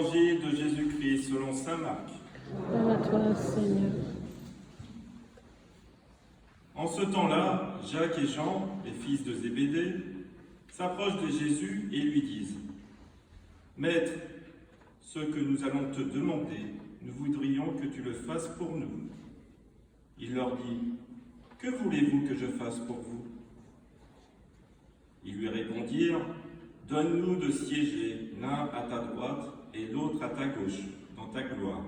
Évangile de Jésus-Christ selon saint Marc. Gloire à toi, Seigneur. En ce temps-là, Jacques et Jean, les fils de Zébédée, s'approchent de Jésus et lui disent : « Maître, ce que nous allons te demander, nous voudrions que tu le fasses pour nous. » Il leur dit : « Que voulez-vous que je fasse pour vous ?» Ils lui répondirent : « Donne-nous de siéger l'un à ta droite et l'autre à ta gauche, dans ta gloire. »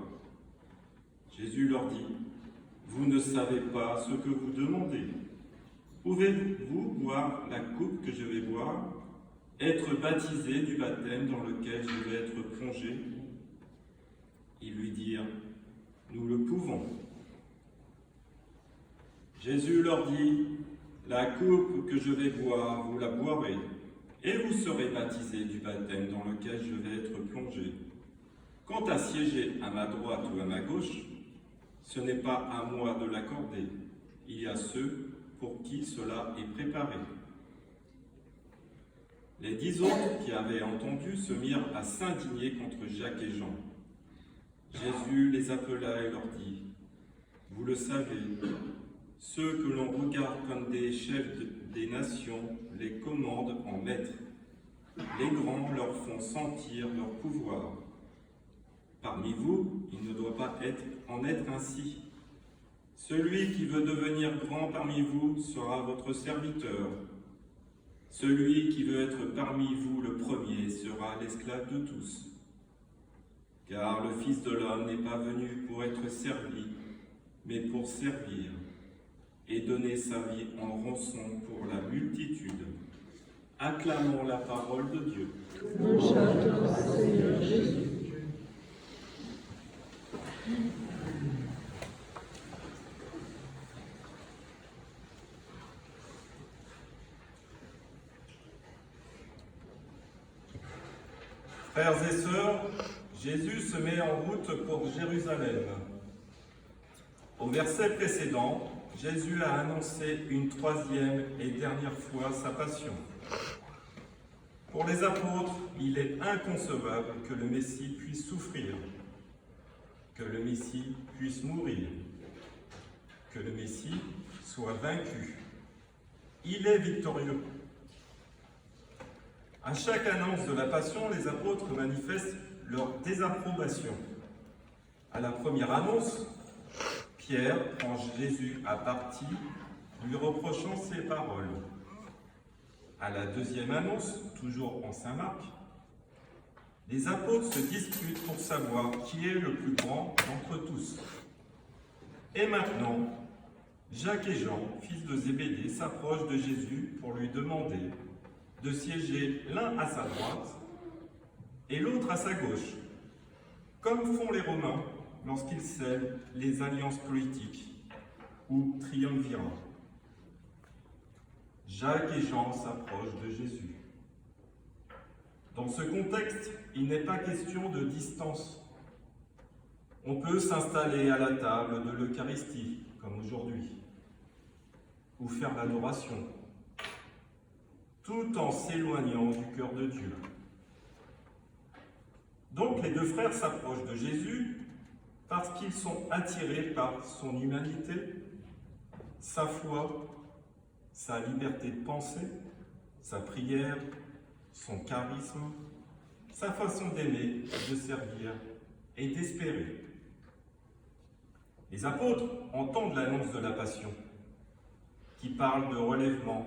Jésus leur dit : « Vous ne savez pas ce que vous demandez. Pouvez-vous boire la coupe que je vais boire, être baptisé du baptême dans lequel je vais être plongé ?» Ils lui dirent : « Nous le pouvons. » Jésus leur dit : « La coupe que je vais boire, vous la boirez, et vous serez baptisés du baptême dans lequel je vais être plongé. Quant à siéger à ma droite ou à ma gauche, ce n'est pas à moi de l'accorder. Il y a ceux pour qui cela est préparé. » Les 10 autres qui avaient entendu se mirent à s'indigner contre Jacques et Jean. Jésus les appela et leur dit : « Vous le savez, ceux que l'on regarde comme des chefs des nations les commandent en maîtres. Les grands leur font sentir leur pouvoir. Parmi vous, il ne doit pas en être ainsi. Celui qui veut devenir grand parmi vous sera votre serviteur. Celui qui veut être parmi vous le premier sera l'esclave de tous. Car le Fils de l'homme n'est pas venu pour être servi, mais pour servir et donner sa vie en rançon pour la multitude. » Acclamons la parole de Dieu. Louange à toi, Seigneur Jésus. Frères et sœurs, Jésus se met en route pour Jérusalem. Au verset précédent, Jésus a annoncé une troisième et dernière fois sa passion. Pour les apôtres, il est inconcevable que le Messie puisse souffrir, que le Messie puisse mourir, que le Messie soit vaincu. Il est victorieux. À chaque annonce de la passion, les apôtres manifestent leur désapprobation. À la première annonce, Pierre prend Jésus à partie, lui reprochant ses paroles. À la deuxième annonce, toujours en saint Marc, les apôtres se disputent pour savoir qui est le plus grand d'entre tous. Et maintenant, Jacques et Jean, fils de Zébédée, s'approchent de Jésus pour lui demander de siéger l'un à sa droite et l'autre à sa gauche, comme font les Romains lorsqu'ils scellent les alliances politiques ou triumvirats. Jacques et Jean s'approchent de Jésus. Dans ce contexte, il n'est pas question de distance. On peut s'installer à la table de l'Eucharistie, comme aujourd'hui, ou faire l'adoration, tout en s'éloignant du cœur de Dieu. Donc les deux frères s'approchent de Jésus parce qu'ils sont attirés par son humanité, sa foi, sa liberté de penser, sa prière, son charisme, sa façon d'aimer, de servir et d'espérer. Les apôtres entendent l'annonce de la passion, qui parle de relèvement,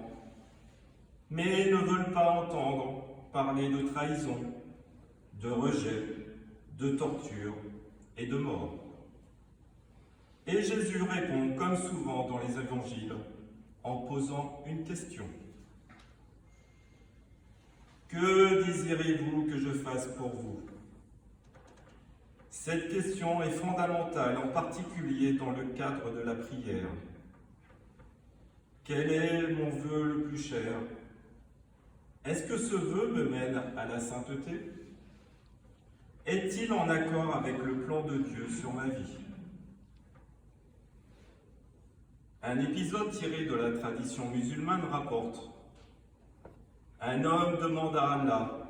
mais ne veulent pas entendre parler de trahison, de rejet, de torture et de mort. Et Jésus répond, comme souvent dans les évangiles, en posant une question. « Que désirez-vous que je fasse pour vous ?» Cette question est fondamentale, en particulier dans le cadre de la prière. Quel est mon vœu le plus cher ? Est-ce que ce vœu me mène à la sainteté ? Est-il en accord avec le plan de Dieu sur ma vie ? Un épisode tiré de la tradition musulmane rapporte : un homme demande à Allah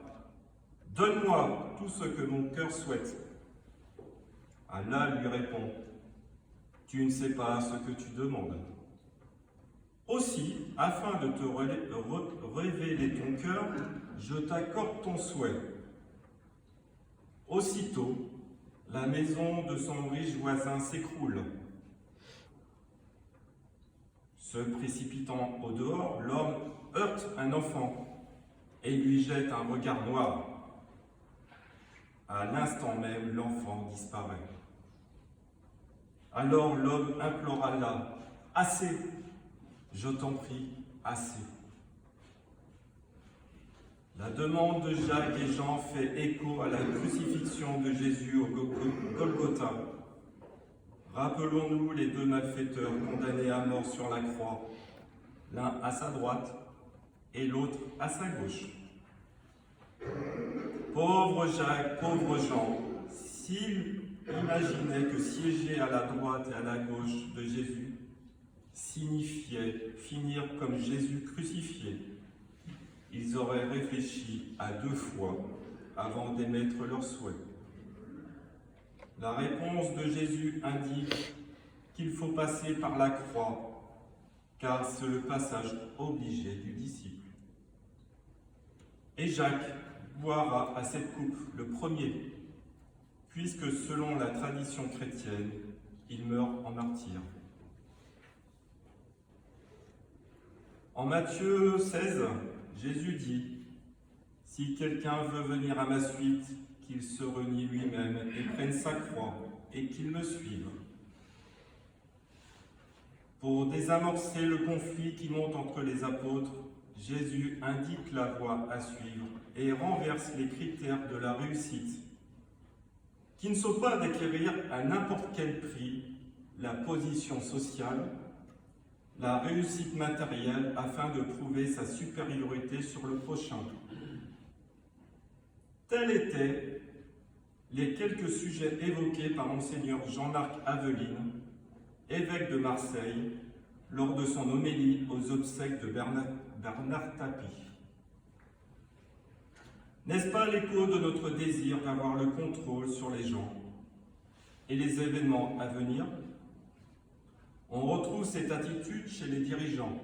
Donne-moi tout ce que mon cœur souhaite. Allah lui répond, tu ne sais pas ce que tu demandes. Aussi, afin de te révéler ton cœur, je t'accorde ton souhait. Aussitôt, la maison de son riche voisin s'écroule. Se précipitant au dehors, l'homme heurte un enfant et lui jette un regard noir. À l'instant même, l'enfant disparaît. Alors l'homme implore Allah, « Assez, je t'en prie, assez. » La demande de Jacques et Jean fait écho à la crucifixion de Jésus au Golgotha. Rappelons-nous les deux malfaiteurs condamnés à mort sur la croix, l'un à sa droite et l'autre à sa gauche. Pauvre Jacques, pauvre Jean, s'ils imaginaient que siéger à la droite et à la gauche de Jésus signifiait finir comme Jésus crucifié, ils auraient réfléchi à 2 fois avant d'émettre leur souhait. La réponse de Jésus indique qu'il faut passer par la croix, car c'est le passage obligé du disciple. Et Jacques boira à cette coupe le premier, puisque selon la tradition chrétienne, il meurt en martyr. En Matthieu 16, Jésus dit, « Si quelqu'un veut venir à ma suite, qu'il se renie lui-même et prenne sa croix et qu'il me suive. » Pour désamorcer le conflit qui monte entre les apôtres, Jésus indique la voie à suivre et renverse les critères de la réussite, qui ne sont pas d'acquérir à n'importe quel prix la position sociale, la réussite matérielle afin de prouver sa supériorité sur le prochain. Tels étaient les quelques sujets évoqués par Monseigneur Jean-Marc Aveline, évêque de Marseille, lors de son homélie aux obsèques de Bernard Tapie. N'est-ce pas l'écho de notre désir d'avoir le contrôle sur les gens et les événements à venir? On retrouve cette attitude chez les dirigeants.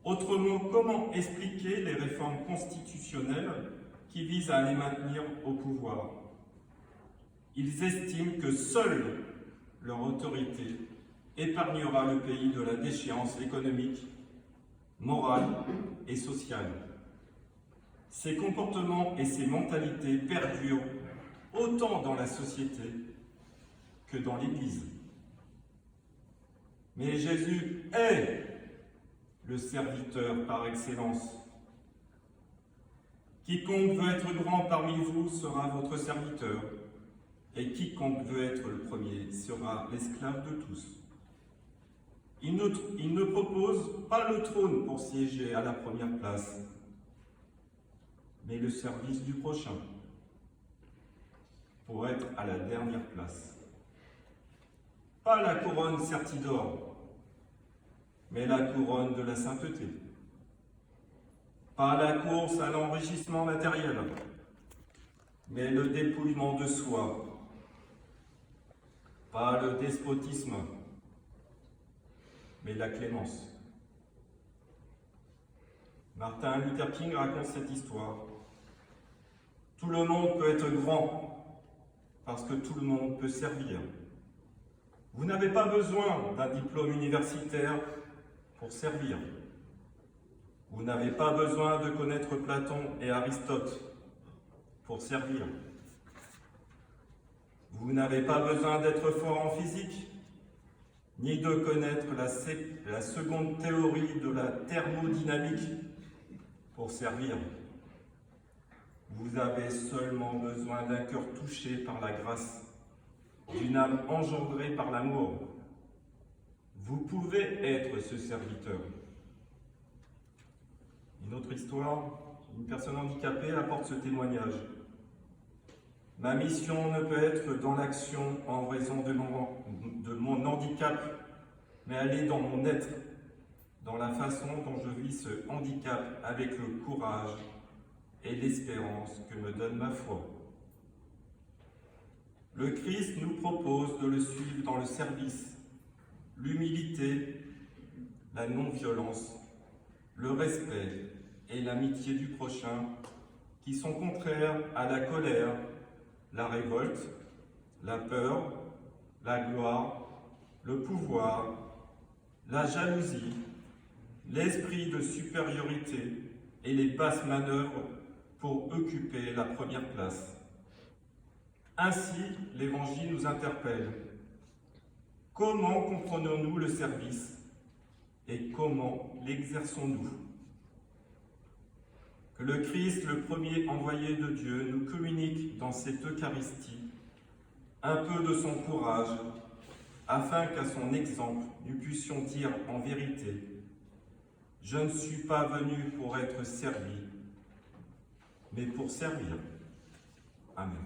Autrement, comment expliquer les réformes constitutionnelles qui visent à les maintenir au pouvoir? Ils estiment que seule leur autorité épargnera le pays de la déchéance économique, morale et sociale. Ces comportements et ces mentalités perdurent autant dans la société que dans l'Église. Mais Jésus est le serviteur par excellence. Quiconque veut être grand parmi vous sera votre serviteur, et quiconque veut être le premier sera l'esclave de tous. Il ne propose pas le trône pour siéger à la première place, mais le service du prochain, pour être à la dernière place. Pas la couronne sertie d'or, mais la couronne de la sainteté. Pas la course à l'enrichissement matériel, mais le dépouillement de soi. Pas le despotisme, mais la clémence. Martin Luther King raconte cette histoire. Tout le monde peut être grand, parce que tout le monde peut servir. Vous n'avez pas besoin d'un diplôme universitaire pour servir. Vous n'avez pas besoin de connaître Platon et Aristote pour servir. Vous n'avez pas besoin d'être fort en physique, ni de connaître la seconde théorie de la thermodynamique pour servir. Vous avez seulement besoin d'un cœur touché par la grâce, d'une âme engendrée par l'amour. Vous pouvez être ce serviteur. Une autre histoire, une personne handicapée apporte ce témoignage. Ma mission ne peut être dans l'action en raison de mon handicap, mais elle est dans mon être, dans la façon dont je vis ce handicap avec le courage et l'espérance que me donne ma foi. Le Christ nous propose de le suivre dans le service, l'humilité, la non-violence, le respect et l'amitié du prochain, qui sont contraires à la colère, la révolte, la peur, la gloire, le pouvoir, la jalousie, l'esprit de supériorité et les basses manœuvres pour occuper la première place. Ainsi, l'Évangile nous interpelle. Comment comprenons-nous le service et comment l'exerçons-nous? Que le Christ, le premier envoyé de Dieu, nous communique dans cette Eucharistie un peu de son courage, afin qu'à son exemple, nous puissions dire en vérité: je ne suis pas venu pour être servi, mais pour servir. Amen.